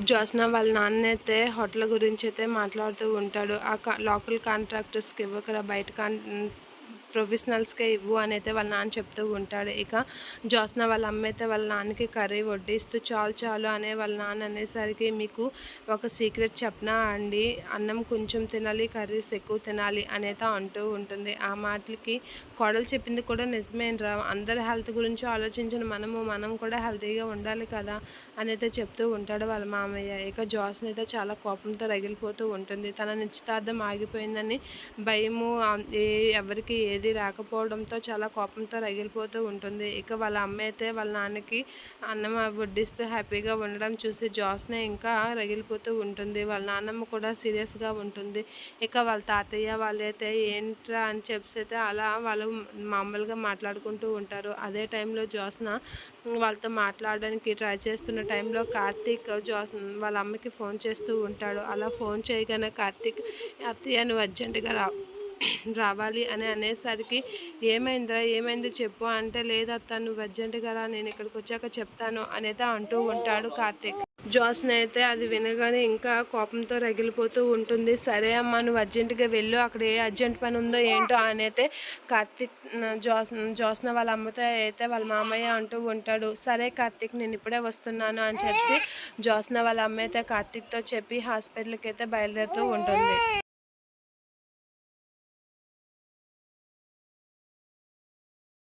జ్యోత్స్న వాళ్ళ నాన్న అయితే హోటల్ గురించి అయితే మాట్లాడుతూ ఉంటాడు. లోకల్ కాంట్రాక్టర్స్కి ఇవ్వకరా, బయట ప్రొఫెషనల్స్కే ఇవ్వు అని అయితే వాళ్ళ నాన్న చెప్తూ ఉంటాడు. ఇక జ్యోత్స్న వాళ్ళ అమ్మ అయితే వాళ్ళ నాన్నకి కర్రీ వడ్డిస్తూ చాలు చాలు అనే వాళ్ళ నాన్న అనేసరికి, మీకు ఒక సీక్రెట్ చెప్పనా అండి, అన్నం కొంచెం తినాలి, కర్రీస్ ఎక్కువ తినాలి అనేది అంటూ ఉంటుంది. ఆ మాటలకి కోడలు చెప్పింది కూడా నిజమేనరా, అందరి హెల్త్ గురించి ఆలోచించిన మనం కూడా హెల్తీగా ఉండాలి కదా అని అయితే చెప్తూ ఉంటాడు వాళ్ళ మామయ్య. ఇక జ్యోత్స్న అయితే చాలా కోపంతో రగిలిపోతూ ఉంటుంది. తన నిశ్చితార్థం ఆగిపోయిందని భయము, ఎవరికి ఏది రాకపోవడంతో చాలా కోపంతో రగిలిపోతూ ఉంటుంది. ఇక వాళ్ళ అమ్మ అయితే వాళ్ళ నాన్నకి అన్నం వడ్డిస్తూ హ్యాపీగా ఉండడం చూసి జ్యోత్స్న ఇంకా రగిలిపోతూ ఉంటుంది. వాళ్ళ నాన్నమ్మ కూడా సీరియస్గా ఉంటుంది. ఇక వాళ్ళ తాతయ్య వాళ్ళైతే ఏంట్రా అని చెప్పి అలా వాళ్ళు మామూలుగా మాట్లాడుకుంటూ ఉంటారు. అదే టైంలో జ్యోత్స్న వాళ్ళతో మాట్లాడడానికి ట్రై చేస్తున్న టైంలో కార్తీక్ వాళ్ళ అమ్మకి ఫోన్ చేస్తూ ఉంటాడు. అలా ఫోన్ చేయగానే కార్తీక్, అత్తయ్య నువ్వు అర్జెంటుగా రావాలి అని అనేసరికి, ఏమైంది చెప్పు అంటే, లేదత్త నువ్వు అర్జెంటుగా రా, నేను ఇక్కడికి వచ్చాక చెప్తాను అనేది అంటూ ఉంటాడు కార్తీక్. జ్యోత్స్న అయితే అది వినగానే ఇంకా కోపంతో రగిలిపోతూ ఉంటుంది. సరే అమ్మ నువ్వు అర్జెంటుగా వెళ్ళు, అక్కడ ఏ అర్జెంట్ పని ఉందో ఏంటో అని అయితే కార్తీక్ జ్యోత్స్న వాళ్ళ అమ్మతో అయితే వాళ్ళ మామయ్య అంటూ ఉంటాడు. సరే కార్తీక్ నేను ఇప్పుడే వస్తున్నాను అని చెప్పి జ్యోత్స్న వాళ్ళ అమ్మ అయితే కార్తీక్తో చెప్పి హాస్పిటల్కి అయితే బయలుదేరుతూ ఉంటుంది.